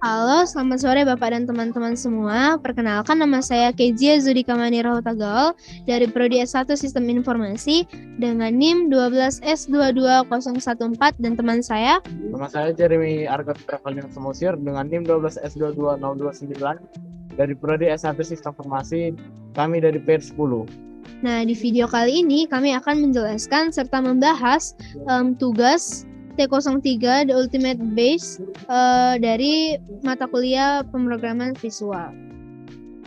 Halo, selamat sore Bapak dan teman-teman semua. Perkenalkan, nama saya Kezia Zudikamani Rahutagal dari Prodi S1 Sistem Informasi dengan NIM 12S22014 dan teman saya. Nama saya Jeremy Argot Traveling Semosir dengan NIM 12S22029 dari Prodi S1 Sistem Informasi, kami dari PR10. Nah, di video kali ini kami akan menjelaskan serta membahas tugas T03 The Ultimate Base dari mata kuliah pemrograman visual.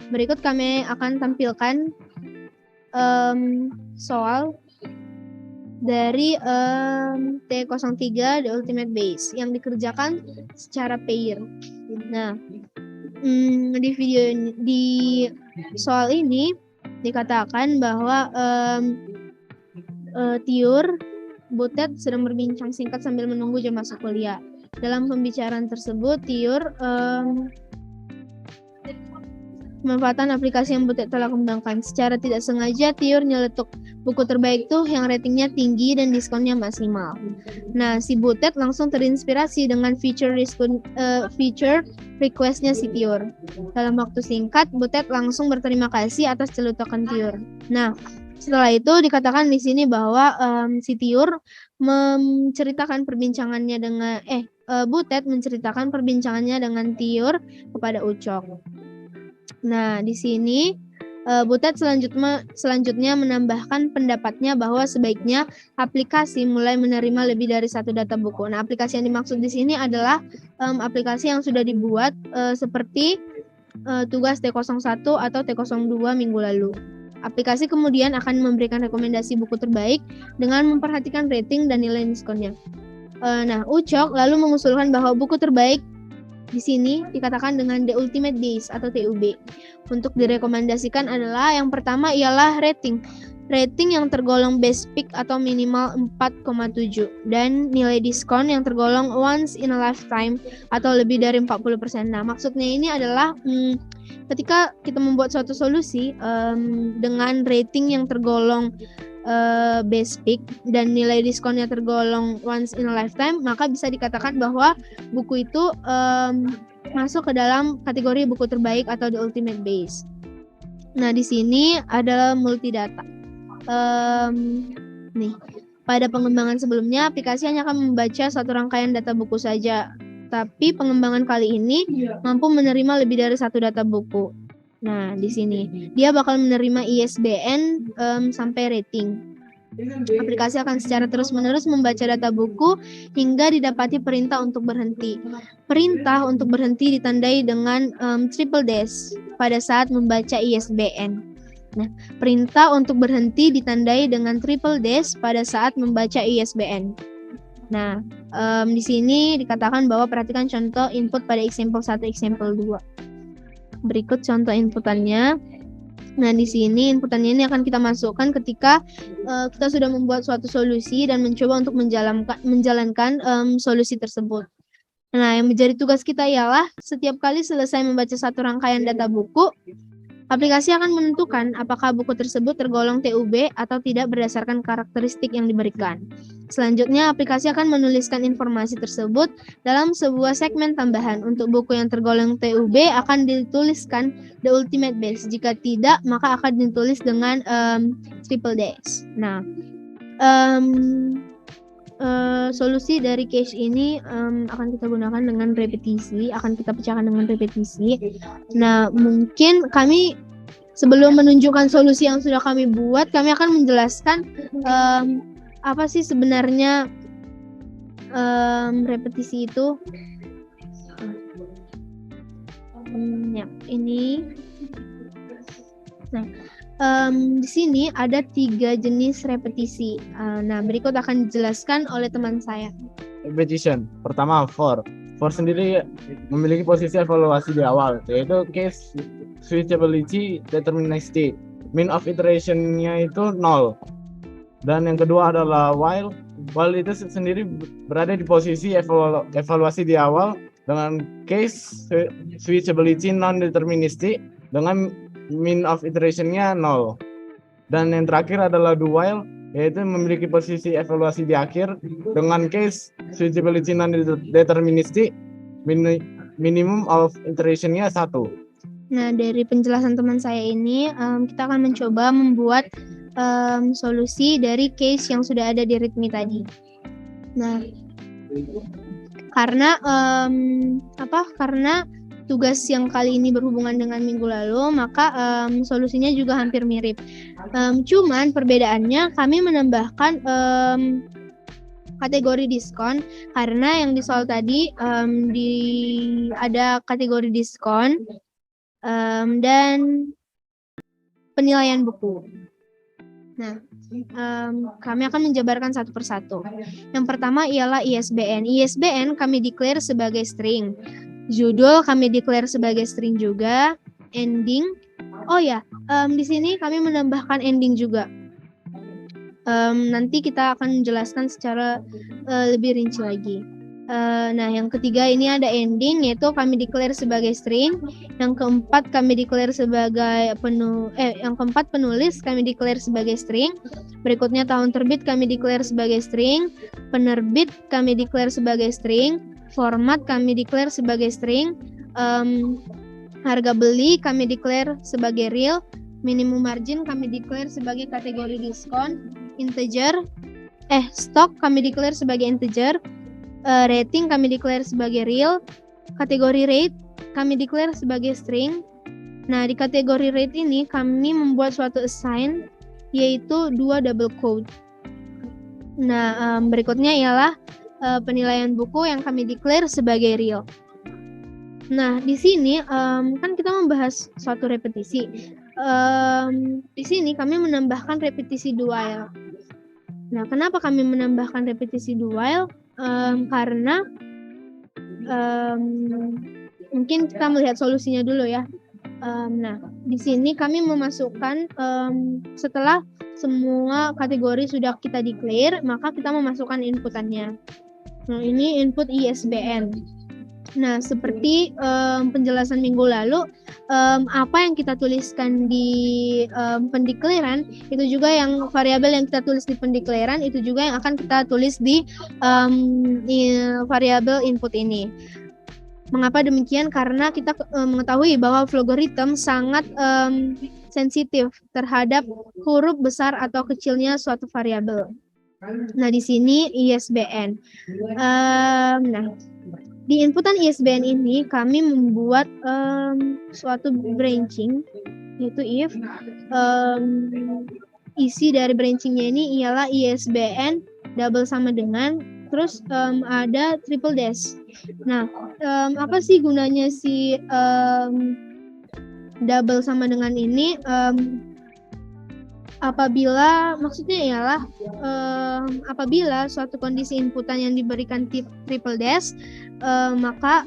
Berikut kami akan tampilkan soal dari T03 The Ultimate Base yang dikerjakan secara pair. Nah, di video ini, di soal ini dikatakan bahwa Tiur Butet sedang berbincang singkat sambil menunggu jam masuk kuliah. Dalam pembicaraan tersebut, Tiur pemanfaatan aplikasi yang Butet telah kembangkan. Secara tidak sengaja, Tiur nyeletuk buku terbaik tuh yang ratingnya tinggi dan diskonnya maksimal. Nah, si Butet langsung terinspirasi dengan feature requestnya si Tiur. Dalam waktu singkat, Butet langsung berterima kasih atas celutukan Tiur. Nah, setelah itu dikatakan di sini bahwa si Tiur menceritakan perbincangannya dengan Butet menceritakan perbincangannya dengan Tiur kepada Ucok. Nah, di sini Butet selanjutnya menambahkan pendapatnya bahwa sebaiknya aplikasi mulai menerima lebih dari satu data buku. Nah, aplikasi yang dimaksud di sini adalah aplikasi yang sudah dibuat seperti tugas T01 atau T02 minggu lalu. Aplikasi kemudian akan memberikan rekomendasi buku terbaik dengan memperhatikan rating dan nilai diskonnya. Nah, Ucok lalu mengusulkan bahwa buku terbaik di sini dikatakan dengan The Ultimate Base atau TUB. Untuk direkomendasikan adalah yang pertama ialah rating yang tergolong best pick atau minimal 4,7 dan nilai diskon yang tergolong once in a lifetime atau lebih dari 40%. Nah, maksudnya ini adalah ketika kita membuat suatu solusi dengan rating yang tergolong best pick dan nilai diskonnya tergolong once in a lifetime, maka bisa dikatakan bahwa buku itu masuk ke dalam kategori buku terbaik atau the ultimate base. Nah, di sini ada multidata. Nih, pada pengembangan sebelumnya aplikasi hanya akan membaca satu rangkaian data buku saja, tapi pengembangan kali ini mampu menerima lebih dari satu data buku. Nah, di sini dia bakal menerima ISBN sampai rating. Aplikasi akan secara terus-menerus membaca data buku hingga didapati perintah untuk berhenti. Perintah untuk berhenti ditandai dengan triple dash pada saat membaca ISBN. Nah, perintah untuk berhenti ditandai dengan triple dash pada saat membaca ISBN. Nah, di sini dikatakan bahwa perhatikan contoh input pada example 1, example 2. Berikut contoh inputannya. Nah, di sini inputannya ini akan kita masukkan ketika kita sudah membuat suatu solusi dan mencoba untuk menjalankan solusi tersebut. Nah, yang menjadi tugas kita ialah setiap kali selesai membaca satu rangkaian data buku, aplikasi akan menentukan apakah buku tersebut tergolong TUB atau tidak berdasarkan karakteristik yang diberikan. Selanjutnya, aplikasi akan menuliskan informasi tersebut dalam sebuah segmen tambahan. Untuk buku yang tergolong TUB akan dituliskan the ultimate base. Jika tidak, maka akan ditulis dengan triple dash. Nah, solusi dari case ini akan kita gunakan dengan repetisi, akan kita pecahkan dengan repetisi. Nah, mungkin kami sebelum menunjukkan solusi yang sudah kami buat, kami akan menjelaskan apa sih sebenarnya repetisi itu. Ya, ini. Nah, di sini ada 3 jenis repetisi. Nah, berikut akan dijelaskan oleh teman saya. Repetition. Pertama, for sendiri memiliki posisi evaluasi di awal, yaitu case switchability deterministic. Mean of iteration-nya itu 0. Dan yang kedua adalah while itu sendiri berada di posisi evaluasi di awal dengan case switchability non-deterministic dengan mean of iteration-nya 0. Dan yang terakhir adalah do while, yaitu memiliki posisi evaluasi di akhir dengan case switchability non-deterministic, minimum of iteration-nya 1. Nah, dari penjelasan teman saya ini, kita akan mencoba membuat solusi dari case yang sudah ada di README tadi. Nah, karena tugas yang kali ini berhubungan dengan minggu lalu, maka solusinya juga hampir mirip. Cuman perbedaannya kami menambahkan kategori diskon, karena yang di soal tadi ada kategori diskon dan penilaian buku. Nah, kami akan menjabarkan satu persatu. Yang pertama ialah ISBN. ISBN kami declare sebagai string. Judul kami declare sebagai string juga. Ending. Oh ya, di sini kami menambahkan ending juga. Nanti kita akan menjelaskan secara lebih rinci lagi. Nah, yang ketiga ini ada ending, yaitu kami declare sebagai string. Yang keempat kami declare sebagai penulis kami declare sebagai string. Berikutnya tahun terbit kami declare sebagai string. Penerbit kami declare sebagai string. Format kami declare sebagai string. Harga beli kami declare sebagai real. Minimum margin kami declare sebagai kategori diskon. Stok kami declare sebagai integer. Rating kami declare sebagai real. Kategori rate kami declare sebagai string. Nah, di kategori rate ini kami membuat suatu assign, yaitu 2 double quote. Nah, berikutnya ialah penilaian buku yang kami declare sebagai real. Nah, di sini kan kita membahas suatu repetisi. Di sini kami menambahkan repetisi do while. Nah, kenapa kami menambahkan repetisi do while? Karena mungkin kita melihat solusinya dulu ya. Nah, di sini kami memasukkan setelah semua kategori sudah kita declare, maka kita memasukkan inputannya. Nah, ini input ISBN. Nah, seperti penjelasan minggu lalu, apa yang kita tuliskan di pendekleran itu juga yang variabel yang kita tulis di pendekleran itu juga yang akan kita tulis di variabel input ini. Mengapa demikian? Karena kita mengetahui bahwa Flowgorithm sangat sensitif terhadap huruf besar atau kecilnya suatu variabel. Nah, di sini ISBN. Nah, di inputan ISBN ini kami membuat suatu branching, yaitu if isi dari branchingnya ini ialah ISBN double sama dengan, terus ada triple dash. Nah, apa sih gunanya si double sama dengan ini? Maksudnya ialah apabila suatu kondisi inputan yang diberikan triple dash, maka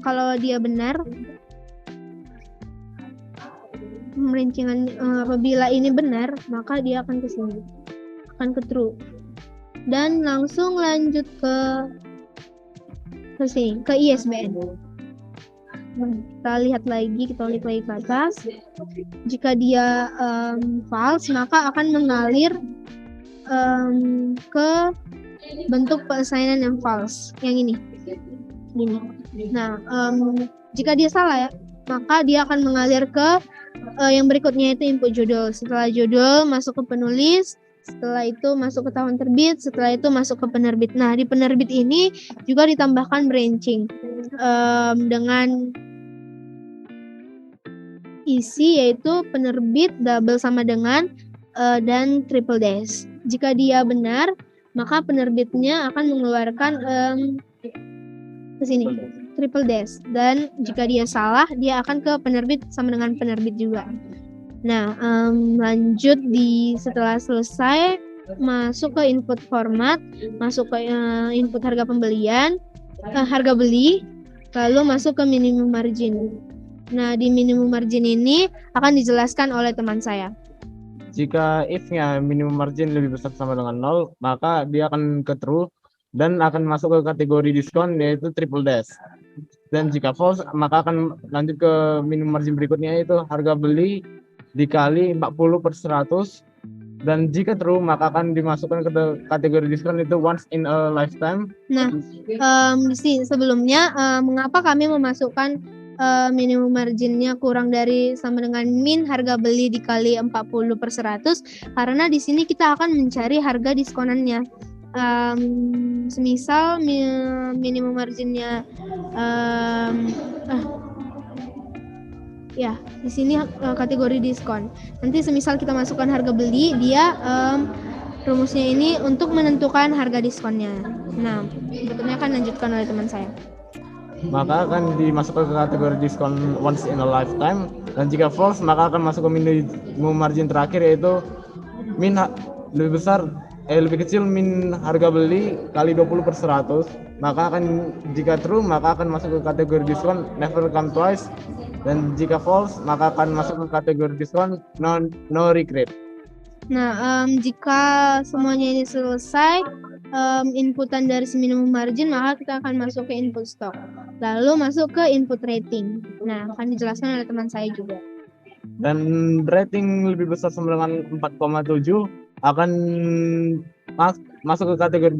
kalau dia benar, apabila ini benar, maka dia akan ke sini, akan ke true, dan langsung lanjut ke sini, ke ISBN. Kita lihat lagi ke atas. Jika dia false, maka akan mengalir ke bentuk peassignan yang false, yang ini. Nah, jika dia salah ya, maka dia akan mengalir ke yang berikutnya, itu input judul. Setelah judul masuk ke penulis, setelah itu masuk ke tahun terbit, setelah itu masuk ke penerbit. Nah, di penerbit ini juga ditambahkan branching dengan isi, yaitu penerbit double sama dengan dan triple dash. Jika dia benar, maka penerbitnya akan mengeluarkan ke sini triple dash, dan jika dia salah, dia akan ke penerbit sama dengan penerbit juga. Nah, lanjut setelah selesai, masuk ke input format, masuk ke input harga pembelian, harga beli, lalu masuk ke minimum margin. Nah, di minimum margin ini akan dijelaskan oleh teman saya. Jika if-nya minimum margin lebih besar sama dengan 0, maka dia akan ke true dan akan masuk ke kategori diskon, yaitu triple dash. Dan jika false, maka akan lanjut ke minimum margin berikutnya, yaitu harga beli dikali 40/100 Dan jika true, maka akan dimasukkan ke kategori diskon itu once in a lifetime. Nah, sebelumnya mengapa kami memasukkan minimum marginnya kurang dari sama dengan min harga beli dikali 40/100, karena di sini kita akan mencari harga diskonannya. Semisal minimum marginnya ya di sini kategori diskon. Nanti semisal kita masukkan harga beli, dia rumusnya ini untuk menentukan harga diskonnya. Nah, berikutnya akan lanjutkan oleh teman saya. Maka akan dimasukkan ke kategori diskon once in a lifetime, dan jika false maka akan masuk ke minimum margin terakhir, yaitu lebih kecil min harga beli kali 20/100. Maka akan, jika true maka akan masuk ke kategori diskon never come twice, dan jika false maka akan masuk ke kategori diskon no regret. Nah, jika semuanya ini selesai, inputan dari si minimum margin, maka kita akan masuk ke input stock, lalu masuk ke input rating. Nah, akan dijelaskan oleh teman saya juga. Dan rating lebih besar sama dengan 4,7 akan masuk ke kategori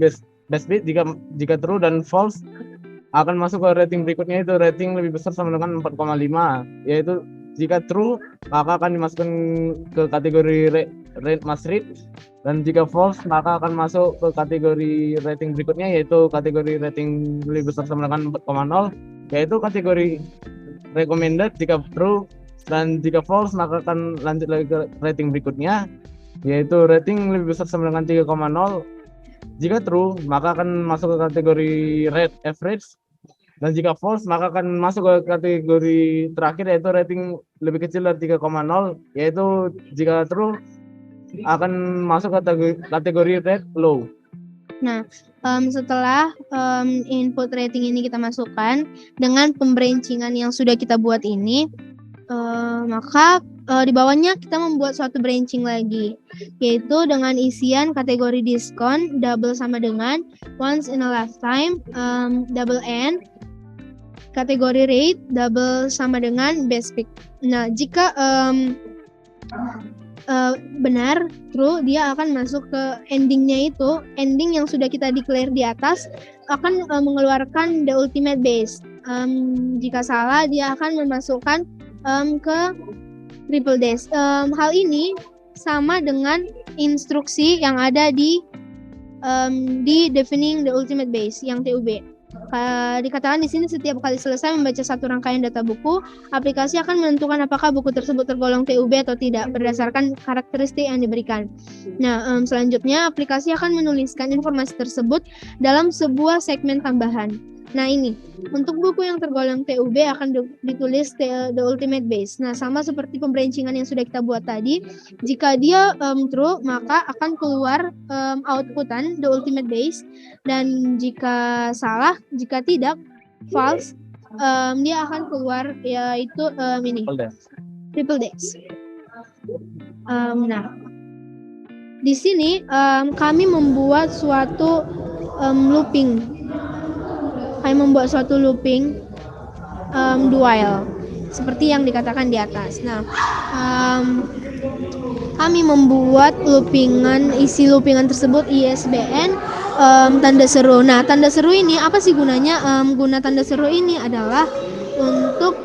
best bid. Jika true dan false akan masuk ke rating berikutnya, itu rating lebih besar sama dengan 4,5, yaitu jika true maka akan dimasukkan ke kategori rate must read, dan jika false maka akan masuk ke kategori rating berikutnya, yaitu kategori rating lebih besar sama dengan 4,0, yaitu kategori recommended jika true, dan jika false maka akan lanjut lagi ke rating berikutnya, yaitu rating lebih besar sama dengan 3,0. Jika true maka akan masuk ke kategori rate average, dan jika false maka akan masuk ke kategori terakhir, yaitu rating lebih kecil dari 3,0, yaitu jika true akan masuk ke kategori rate low. Nah, setelah input rating ini kita masukkan dengan pembrancingan yang sudah kita buat ini, maka di bawahnya kita membuat suatu branching lagi, yaitu dengan isian kategori diskon double sama dengan once in a lifetime, double N, kategori rate double sama dengan best pick. Nah, jika benar, true, dia akan masuk ke endingnya, itu ending yang sudah kita declare di atas akan mengeluarkan the ultimate base. Jika salah, dia akan memasukkan ke triple dash. Hal ini sama dengan instruksi yang ada di defining the ultimate base yang TUB. Dikatakan di sini setiap kali selesai membaca satu rangkaian data buku, aplikasi akan menentukan apakah buku tersebut tergolong TUB atau tidak berdasarkan karakteristik yang diberikan. Nah, selanjutnya aplikasi akan menuliskan informasi tersebut dalam sebuah segmen tambahan. Nah, ini untuk buku yang tergolong TUB akan ditulis the ultimate base. Nah, sama seperti pembrancingan yang sudah kita buat tadi, jika dia true maka akan keluar outputan the ultimate base, dan jika salah, jika tidak false, dia akan keluar yaitu ini triple dash. Nah, di sini kami membuat suatu looping. Kami membuat suatu looping while seperti yang dikatakan di atas. Nah, kami membuat loopingan, isi loopingan tersebut ISBN tanda seru. Nah, tanda seru ini apa sih gunanya? Guna tanda seru ini adalah untuk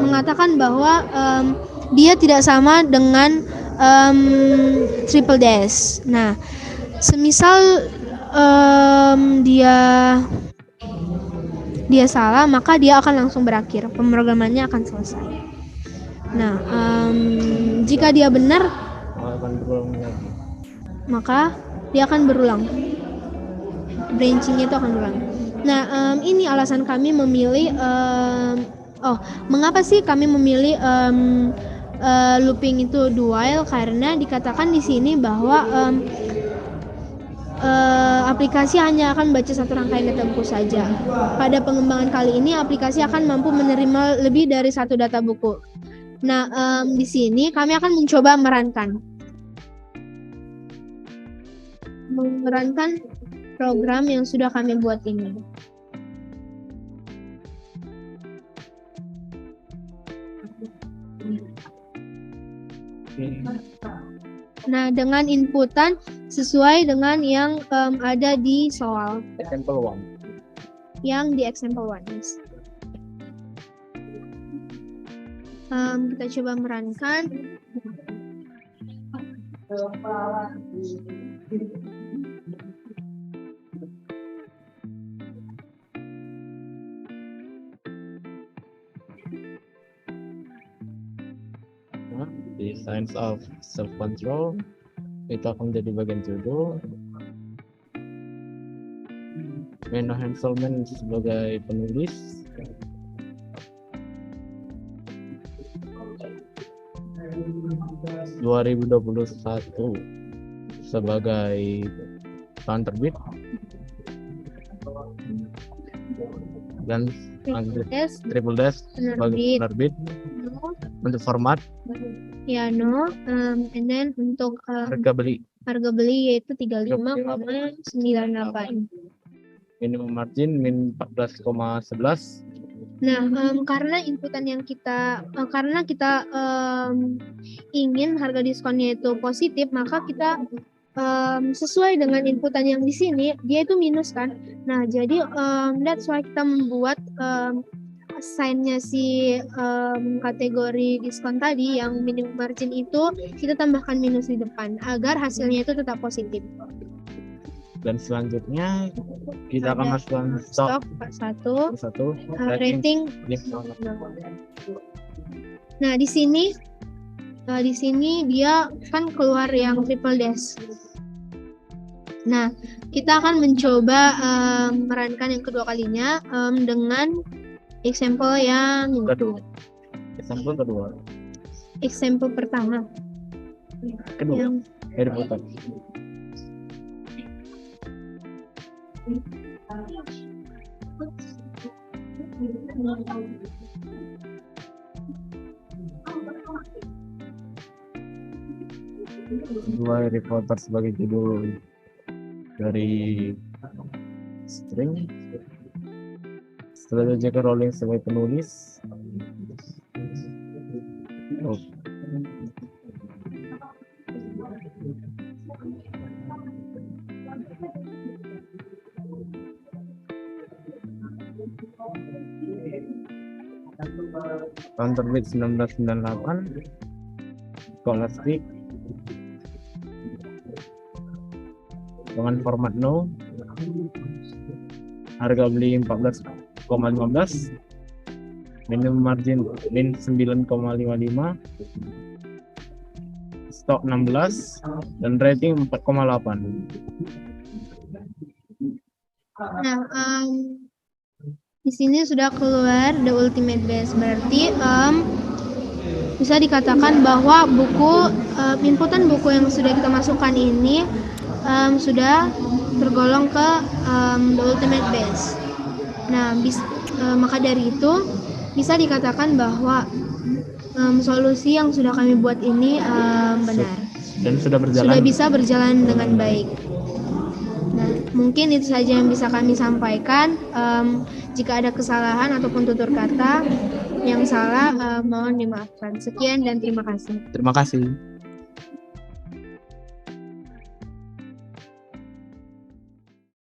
mengatakan bahwa dia tidak sama dengan triple dash. Nah, semisal dia salah, maka dia akan langsung berakhir, pemrogramannya akan selesai. Nah, jika dia benar, maka dia akan berulang, branchingnya itu akan berulang. Nah, ini alasan kami memilih mengapa sih kami memilih looping itu do while, karena dikatakan di sini bahwa aplikasi hanya akan baca satu rangkaian data buku saja. Pada pengembangan kali ini, aplikasi akan mampu menerima lebih dari satu data buku. Nah, di sini kami akan mencoba memerankan program yang sudah kami buat ini. Nah, dengan inputan sesuai dengan yang ada di soal, Example 1. yang di example 1. Yes. Kita coba merankan. The Science of Self-Control itu akan menjadi bagian judul. Menno Henselman sebagai penulis, (2021) sebagai tahun terbit, dan Triple Dash sebagai penerbit. Untuk format Ya, no. And then untuk harga beli yaitu 35,98. minimum margin min 14,11. Nah, karena inputan yang karena kita ingin harga diskonnya itu positif, maka kita sesuai dengan inputan yang di sini, dia itu minus kan. Nah, jadi that's why kita membuat sign-nya si kategori diskon tadi yang minimum margin itu kita tambahkan minus di depan agar hasilnya itu tetap positif. Dan selanjutnya kita akan masukkan stok satu rating. Nah, di sini dia kan keluar yang triple dash. Nah, kita akan mencoba merankan yang kedua kalinya dengan example yang kedua. Example pertama. Kedua. Harry Potter. Dua Harry Potter sebagai judul dari string. Setelah J.K. Rowling sebagai penulis. Tahun terbit 1998, Scholastic, dengan format no, harga beli 14,15, minimum margin min 9,55, stok 16, dan rating 4,8. Nah, di sini sudah keluar the ultimate best, berarti bisa dikatakan bahwa inputan buku yang sudah kita masukkan ini sudah tergolong ke the ultimate best. Nah, maka dari itu bisa dikatakan bahwa solusi yang sudah kami buat ini benar dan sudah bisa berjalan dengan baik. Nah, mungkin itu saja yang bisa kami sampaikan. Jika ada kesalahan ataupun tutur kata yang salah, mohon dimaafkan. Sekian dan terima kasih. Terima kasih.